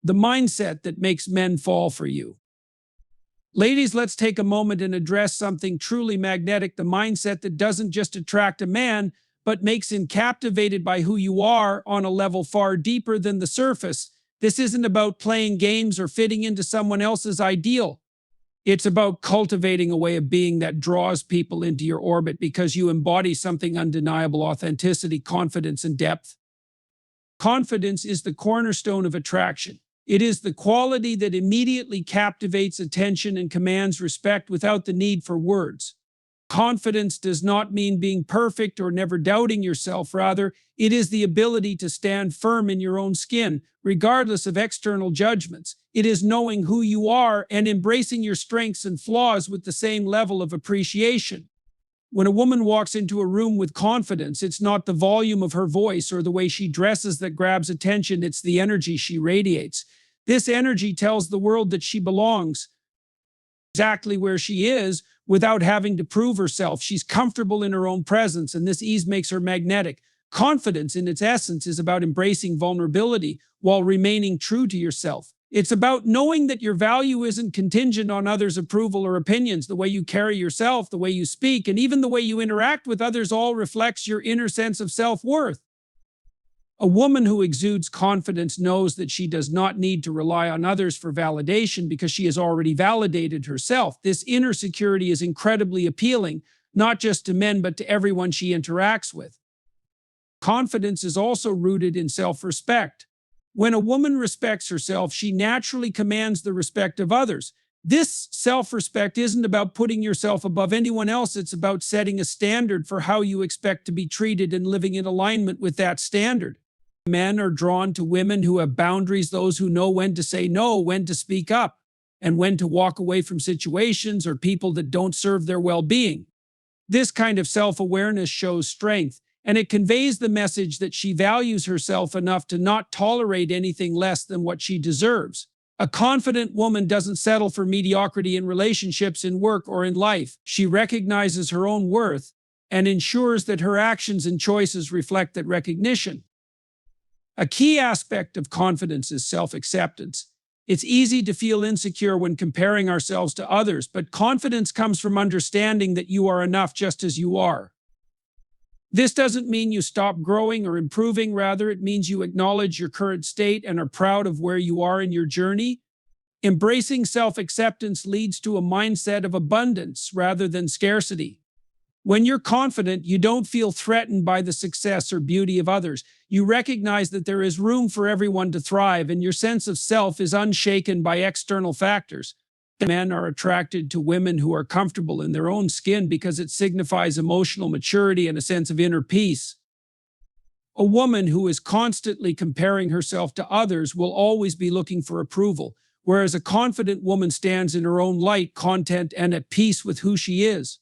the mindset that makes men fall for you. Ladies, let's take a moment and address something truly magnetic, the mindset that doesn't just attract a man, but makes him captivated by who you are on a level far deeper than the surface. This isn't about playing games or fitting into someone else's ideal. It's about cultivating a way of being that draws people into your orbit because you embody something undeniable: authenticity, confidence, and depth. Confidence is the cornerstone of attraction. It is the quality that immediately captivates attention and commands respect without the need for words. Confidence does not mean being perfect or never doubting yourself. Rather, it is the ability to stand firm in your own skin, regardless of external judgments. It is knowing who you are and embracing your strengths and flaws with the same level of appreciation. When a woman walks into a room with confidence, it's not the volume of her voice or the way she dresses that grabs attention, it's the energy she radiates. This energy tells the world that she belongs exactly where she is without having to prove herself. She's comfortable in her own presence, and this ease makes her magnetic. Confidence, in its essence, is about embracing vulnerability while remaining true to yourself. It's about knowing that your value isn't contingent on others' approval or opinions. The way you carry yourself, the way you speak, and even the way you interact with others all reflects your inner sense of self-worth. A woman who exudes confidence knows that she does not need to rely on others for validation because she has already validated herself. This inner security is incredibly appealing, not just to men, but to everyone she interacts with. Confidence is also rooted in self-respect. When a woman respects herself, she naturally commands the respect of others. This self-respect isn't about putting yourself above anyone else. It's about setting a standard for how you expect to be treated and living in alignment with that standard. Men are drawn to women who have boundaries, those who know when to say no, when to speak up, and when to walk away from situations or people that don't serve their well-being. This kind of self-awareness shows strength, and it conveys the message that she values herself enough to not tolerate anything less than what she deserves. A confident woman doesn't settle for mediocrity in relationships, in work, or in life. She recognizes her own worth and ensures that her actions and choices reflect that recognition. A key aspect of confidence is self-acceptance. It's easy to feel insecure when comparing ourselves to others, but confidence comes from understanding that you are enough just as you are. This doesn't mean you stop growing or improving. Rather, it means you acknowledge your current state and are proud of where you are in your journey. Embracing self-acceptance leads to a mindset of abundance rather than scarcity. When you're confident, you don't feel threatened by the success or beauty of others. You recognize that there is room for everyone to thrive, and your sense of self is unshaken by external factors. Men are attracted to women who are comfortable in their own skin because it signifies emotional maturity and a sense of inner peace. A woman who is constantly comparing herself to others will always be looking for approval, whereas a confident woman stands in her own light, content, and at peace with who she is.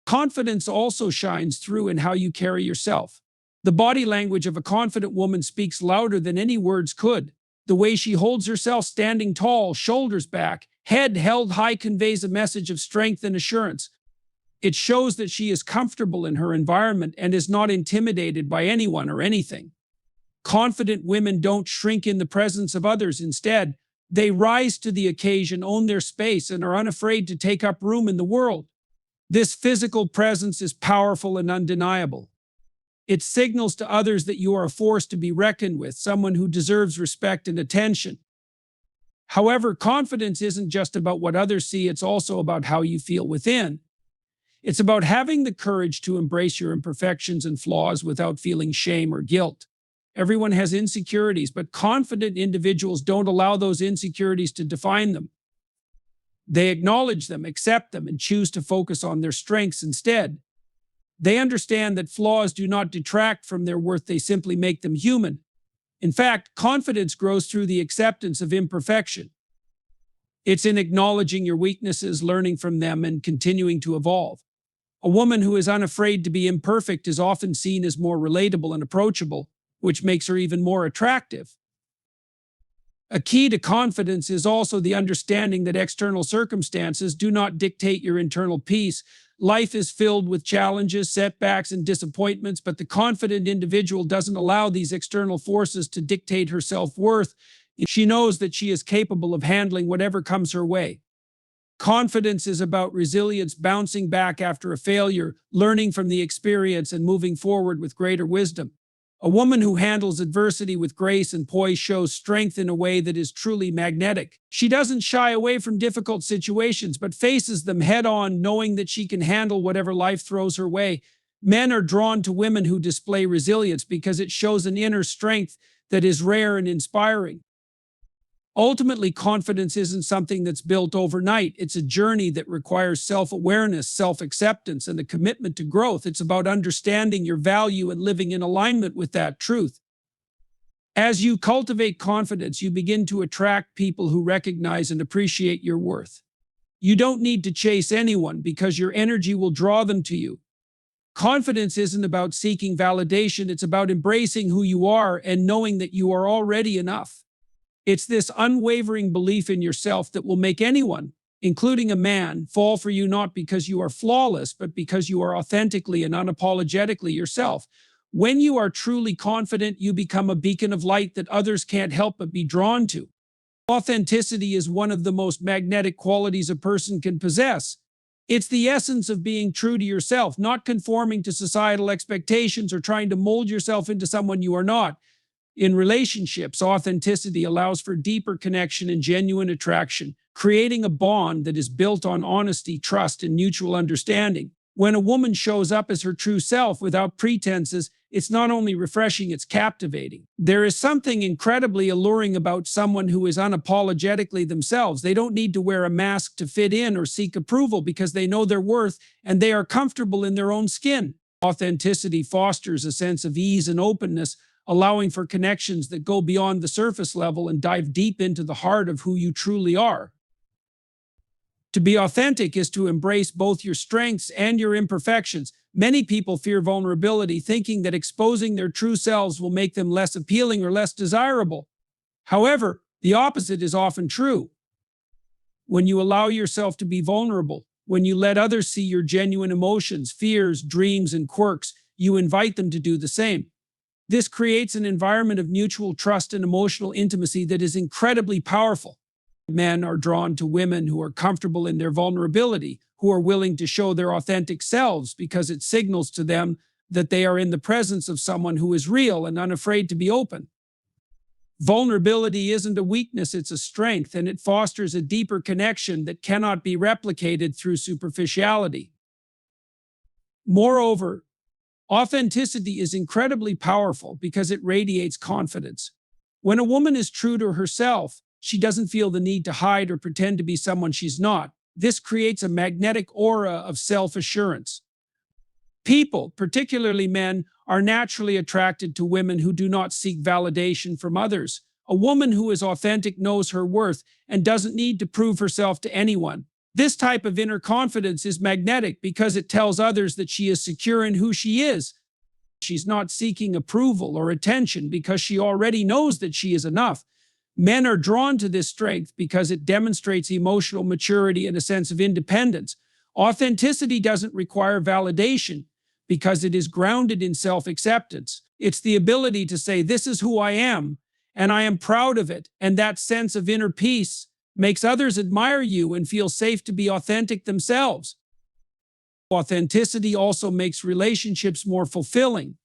Confidence also shines through in how you carry yourself. The body language of a confident woman speaks louder than any words could. The way she holds herself standing tall, shoulders back, head held high conveys a message of strength and assurance. It shows that she is comfortable in her environment and is not intimidated by anyone or anything. Confident women don't shrink in the presence of others. Instead, they rise to the occasion, own their space, and are unafraid to take up room in the world. This physical presence is powerful and undeniable. It signals to others that you are a force to be reckoned with, someone who deserves respect and attention. However, confidence isn't just about what others see, it's also about how you feel within. It's about having the courage to embrace your imperfections and flaws without feeling shame or guilt. Everyone has insecurities, but confident individuals don't allow those insecurities to define them. They acknowledge them, accept them, and choose to focus on their strengths instead. They understand that flaws do not detract from their worth, they simply make them human. In fact, confidence grows through the acceptance of imperfection. It's in acknowledging your weaknesses, learning from them, and continuing to evolve. A woman who is unafraid to be imperfect is often seen as more relatable and approachable, which makes her even more attractive. A key to confidence is also the understanding that external circumstances do not dictate your internal peace. Life is filled with challenges, setbacks, and disappointments, but the confident individual doesn't allow these external forces to dictate her self-worth. She knows that she is capable of handling whatever comes her way. Confidence is about resilience, bouncing back after a failure, learning from the experience, and moving forward with greater wisdom. A woman who handles adversity with grace and poise shows strength in a way that is truly magnetic. She doesn't shy away from difficult situations, but faces them head on, knowing that she can handle whatever life throws her way. Men are drawn to women who display resilience because it shows an inner strength that is rare and inspiring. Ultimately, confidence isn't something that's built overnight. It's a journey that requires self-awareness, self-acceptance, and a commitment to growth. It's about understanding your value and living in alignment with that truth. As you cultivate confidence, you begin to attract people who recognize and appreciate your worth. You don't need to chase anyone because your energy will draw them to you. Confidence isn't about seeking validation. It's about embracing who you are and knowing that you are already enough. It's this unwavering belief in yourself that will make anyone, including a man, fall for you not because you are flawless, but because you are authentically and unapologetically yourself. When you are truly confident, you become a beacon of light that others can't help but be drawn to. Authenticity is one of the most magnetic qualities a person can possess. It's the essence of being true to yourself, not conforming to societal expectations or trying to mold yourself into someone you are not. In relationships, authenticity allows for deeper connection and genuine attraction, creating a bond that is built on honesty, trust, and mutual understanding. When a woman shows up as her true self without pretenses, it's not only refreshing, it's captivating. There is something incredibly alluring about someone who is unapologetically themselves. They don't need to wear a mask to fit in or seek approval because they know their worth and they are comfortable in their own skin. Authenticity fosters a sense of ease and openness, allowing for connections that go beyond the surface level and dive deep into the heart of who you truly are. To be authentic is to embrace both your strengths and your imperfections. Many people fear vulnerability, thinking that exposing their true selves will make them less appealing or less desirable. However, the opposite is often true. When you allow yourself to be vulnerable, when you let others see your genuine emotions, fears, dreams, and quirks, you invite them to do the same. This creates an environment of mutual trust and emotional intimacy that is incredibly powerful. Men are drawn to women who are comfortable in their vulnerability, who are willing to show their authentic selves because it signals to them that they are in the presence of someone who is real and unafraid to be open. Vulnerability isn't a weakness, it's a strength, and it fosters a deeper connection that cannot be replicated through superficiality. Moreover, authenticity is incredibly powerful because it radiates confidence. When a woman is true to herself, she doesn't feel the need to hide or pretend to be someone she's not. This creates a magnetic aura of self-assurance. People, particularly men, are naturally attracted to women who do not seek validation from others. A woman who is authentic knows her worth and doesn't need to prove herself to anyone. This type of inner confidence is magnetic because it tells others that she is secure in who she is. She's not seeking approval or attention because she already knows that she is enough. Men are drawn to this strength because it demonstrates emotional maturity and a sense of independence. Authenticity doesn't require validation because it is grounded in self-acceptance. It's the ability to say, "This is who I am, and I am proud of it," and that sense of inner peace makes others admire you and feel safe to be authentic themselves. Authenticity also makes relationships more fulfilling.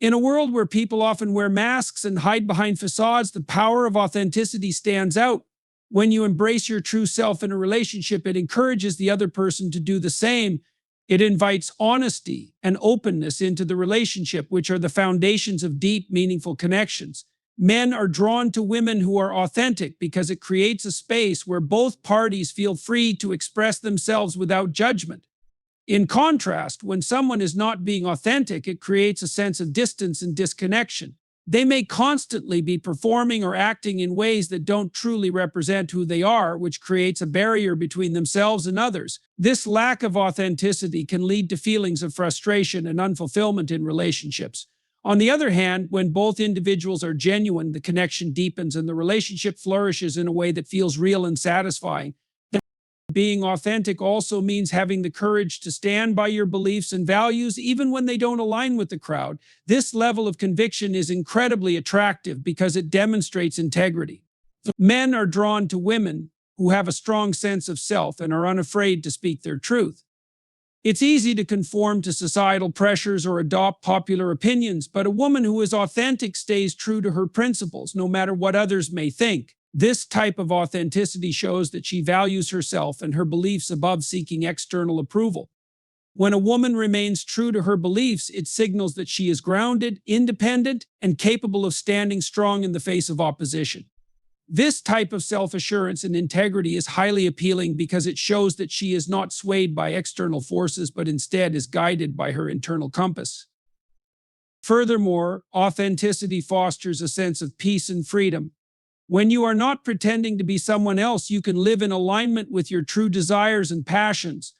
In a world where people often wear masks and hide behind facades, the power of authenticity stands out. When you embrace your true self in a relationship, it encourages the other person to do the same. It invites honesty and openness into the relationship, which are the foundations of deep, meaningful connections. Men are drawn to women who are authentic because it creates a space where both parties feel free to express themselves without judgment. In contrast, when someone is not being authentic, it creates a sense of distance and disconnection. They may constantly be performing or acting in ways that don't truly represent who they are, which creates a barrier between themselves and others. This lack of authenticity can lead to feelings of frustration and unfulfillment in relationships. On the other hand, when both individuals are genuine, the connection deepens and the relationship flourishes in a way that feels real and satisfying. Being authentic also means having the courage to stand by your beliefs and values even when they don't align with the crowd. This level of conviction is incredibly attractive because it demonstrates integrity. Men are drawn to women who have a strong sense of self and are unafraid to speak their truth. It's easy to conform to societal pressures or adopt popular opinions, but a woman who is authentic stays true to her principles, no matter what others may think. This type of authenticity shows that she values herself and her beliefs above seeking external approval. When a woman remains true to her beliefs, it signals that she is grounded, independent, and capable of standing strong in the face of opposition. This type of self-assurance and integrity is highly appealing because it shows that she is not swayed by external forces, but instead is guided by her internal compass. Furthermore, authenticity fosters a sense of peace and freedom. When you are not pretending to be someone else, you can live in alignment with your true desires and passions.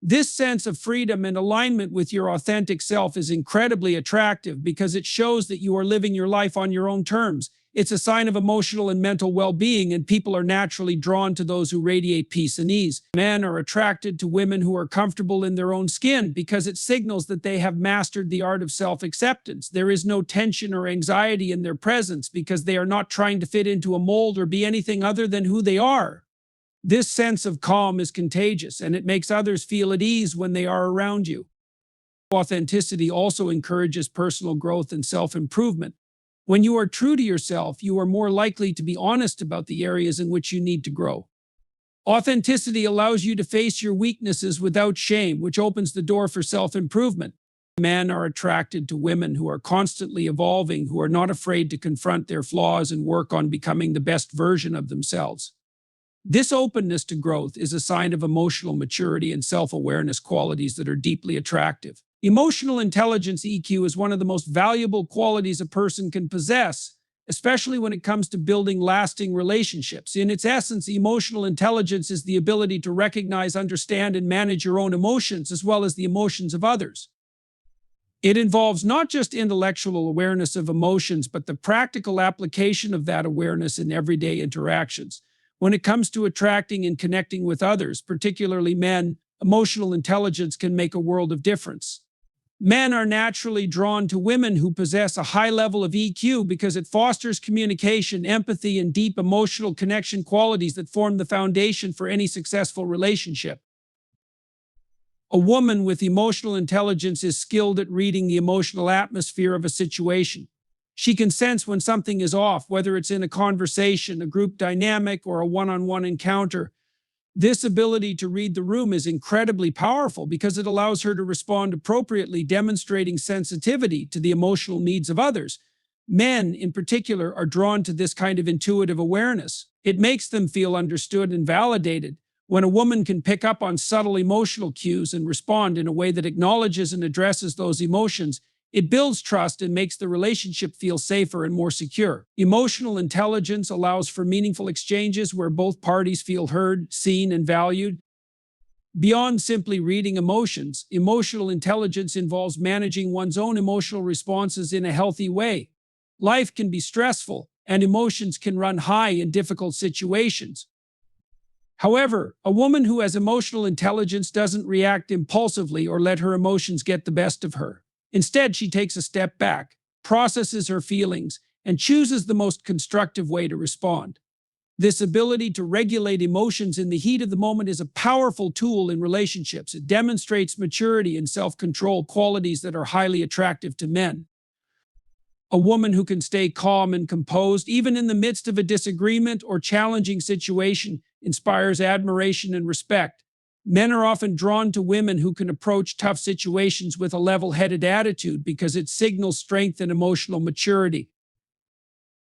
This sense of freedom and alignment with your authentic self is incredibly attractive because it shows that you are living your life on your own terms. It's a sign of emotional and mental well-being, and people are naturally drawn to those who radiate peace and ease. Men are attracted to women who are comfortable in their own skin because it signals that they have mastered the art of self-acceptance. There is no tension or anxiety in their presence because they are not trying to fit into a mold or be anything other than who they are. This sense of calm is contagious, and it makes others feel at ease when they are around you. Authenticity also encourages personal growth and self-improvement. When you are true to yourself, you are more likely to be honest about the areas in which you need to grow. Authenticity allows you to face your weaknesses without shame, which opens the door for self-improvement. Men are attracted to women who are constantly evolving, who are not afraid to confront their flaws and work on becoming the best version of themselves. This openness to growth is a sign of emotional maturity and self-awareness, qualities that are deeply attractive. Emotional intelligence, EQ, is one of the most valuable qualities a person can possess, especially when it comes to building lasting relationships. In its essence, emotional intelligence is the ability to recognize, understand, and manage your own emotions as well as the emotions of others. It involves not just intellectual awareness of emotions, but the practical application of that awareness in everyday interactions. When it comes to attracting and connecting with others, particularly men, emotional intelligence can make a world of difference. Men are naturally drawn to women who possess a high level of EQ because it fosters communication, empathy, and deep emotional connection, qualities that form the foundation for any successful relationship. A woman with emotional intelligence is skilled at reading the emotional atmosphere of a situation. She can sense when something is off, whether it's in a conversation, a group dynamic, or a one-on-one encounter. This ability to read the room is incredibly powerful because it allows her to respond appropriately, demonstrating sensitivity to the emotional needs of others. Men, in particular, are drawn to this kind of intuitive awareness. It makes them feel understood and validated. When a woman can pick up on subtle emotional cues and respond in a way that acknowledges and addresses those emotions, it builds trust and makes the relationship feel safer and more secure. Emotional intelligence allows for meaningful exchanges where both parties feel heard, seen, and valued. Beyond simply reading emotions, emotional intelligence involves managing one's own emotional responses in a healthy way. Life can be stressful, and emotions can run high in difficult situations. However, a woman who has emotional intelligence doesn't react impulsively or let her emotions get the best of her. Instead, she takes a step back, processes her feelings, and chooses the most constructive way to respond. This ability to regulate emotions in the heat of the moment is a powerful tool in relationships. It demonstrates maturity and self-control, qualities that are highly attractive to men. A woman who can stay calm and composed, even in the midst of a disagreement or challenging situation, inspires admiration and respect. Men are often drawn to women who can approach tough situations with a level-headed attitude because it signals strength and emotional maturity.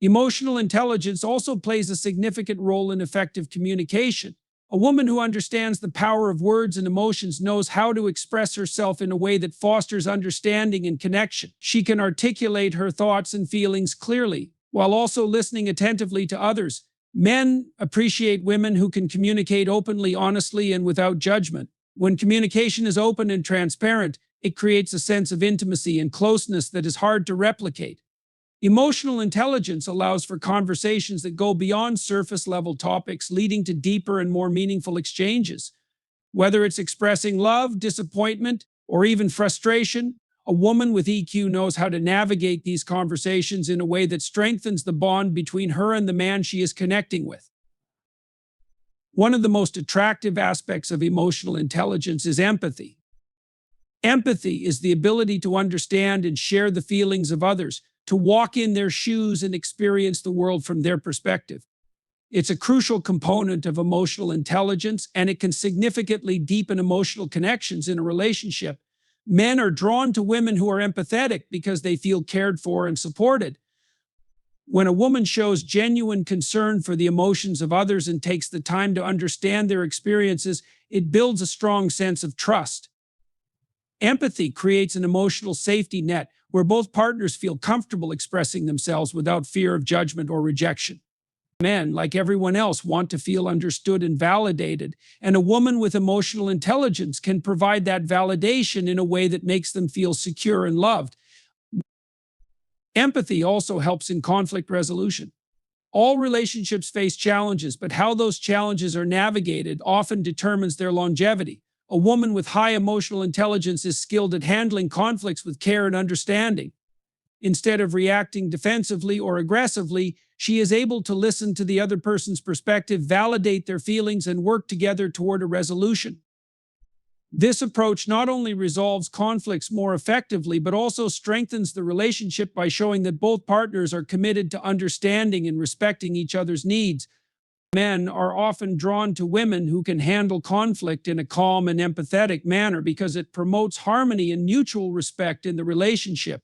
Emotional intelligence also plays a significant role in effective communication. A woman who understands the power of words and emotions knows how to express herself in a way that fosters understanding and connection. She can articulate her thoughts and feelings clearly, while also listening attentively to others. Men appreciate women who can communicate openly, honestly, and without judgment. When communication is open and transparent, it creates a sense of intimacy and closeness that is hard to replicate. Emotional intelligence allows for conversations that go beyond surface-level topics, leading to deeper and more meaningful exchanges. Whether it's expressing love, disappointment, or even frustration, A woman with EQ knows how to navigate these conversations in a way that strengthens the bond between her and the man she is connecting with. One of the most attractive aspects of emotional intelligence is empathy. Empathy is the ability to understand and share the feelings of others, to walk in their shoes and experience the world from their perspective. It's a crucial component of emotional intelligence, and it can significantly deepen emotional connections in a relationship. Men are drawn to women who are empathetic because they feel cared for and supported. When a woman shows genuine concern for the emotions of others and takes the time to understand their experiences, it builds a strong sense of trust. Empathy creates an emotional safety net where both partners feel comfortable expressing themselves without fear of judgment or rejection. Men, like everyone else, want to feel understood and validated, and a woman with emotional intelligence can provide that validation in a way that makes them feel secure and loved. Empathy also helps in conflict resolution. All relationships face challenges, but how those challenges are navigated often determines their longevity. A woman with high emotional intelligence is skilled at handling conflicts with care and understanding. Instead of reacting defensively or aggressively, she is able to listen to the other person's perspective, validate their feelings, and work together toward a resolution. This approach not only resolves conflicts more effectively, but also strengthens the relationship by showing that both partners are committed to understanding and respecting each other's needs. Men are often drawn to women who can handle conflict in a calm and empathetic manner because it promotes harmony and mutual respect in the relationship.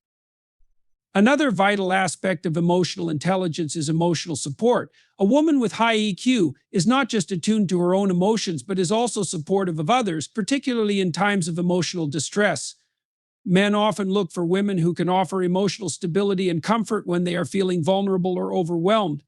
Another vital aspect of emotional intelligence is emotional support. A woman with high EQ is not just attuned to her own emotions, but is also supportive of others, particularly in times of emotional distress. Men often look for women who can offer emotional stability and comfort when they are feeling vulnerable or overwhelmed.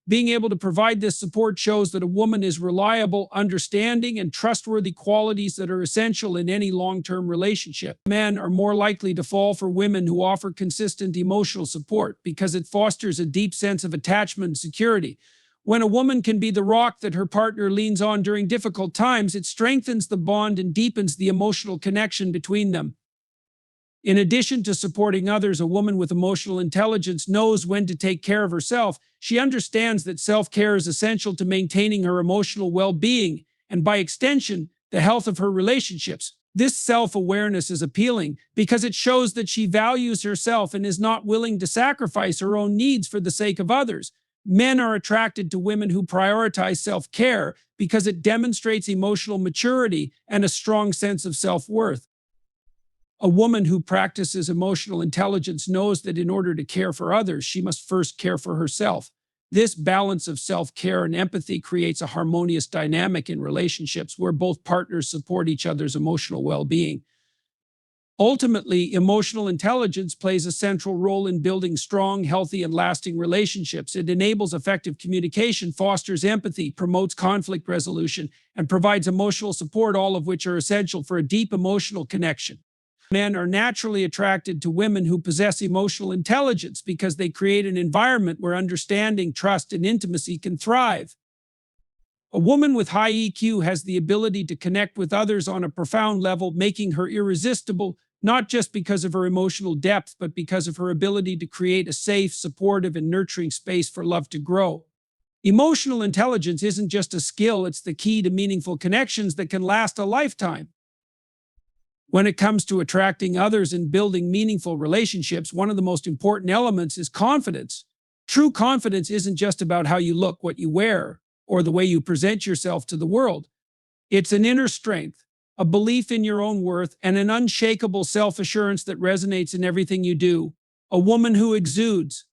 Being able to provide this support shows that a woman is reliable, understanding, and trustworthy, qualities that are essential in any long-term relationship. Men are more likely to fall for women who offer consistent emotional support because it fosters a deep sense of attachment and security. When a woman can be the rock that her partner leans on during difficult times, it strengthens the bond and deepens the emotional connection between them. In addition to supporting others, a woman with emotional intelligence knows when to take care of herself. She understands that self-care is essential to maintaining her emotional well-being and, by extension, the health of her relationships. This self-awareness is appealing because it shows that she values herself and is not willing to sacrifice her own needs for the sake of others. Men are attracted to women who prioritize self-care because it demonstrates emotional maturity and a strong sense of self-worth. A woman who practices emotional intelligence knows that in order to care for others, she must first care for herself. This balance of self-care and empathy creates a harmonious dynamic in relationships where both partners support each other's emotional well-being. Ultimately, emotional intelligence plays a central role in building strong, healthy, and lasting relationships. It enables effective communication, fosters empathy, promotes conflict resolution, and provides emotional support, all of which are essential for a deep emotional connection. Men are naturally attracted to women who possess emotional intelligence because they create an environment where understanding, trust, and intimacy can thrive. A woman with high EQ has the ability to connect with others on a profound level, making her irresistible, not just because of her emotional depth, but because of her ability to create a safe, supportive, and nurturing space for love to grow. Emotional intelligence isn't just a skill, it's the key to meaningful connections that can last a lifetime. When it comes to attracting others and building meaningful relationships, one of the most important elements is confidence. True confidence isn't just about how you look, what you wear, or the way you present yourself to the world. It's an inner strength, a belief in your own worth, and an unshakable self-assurance that resonates in everything you do. A woman who exudes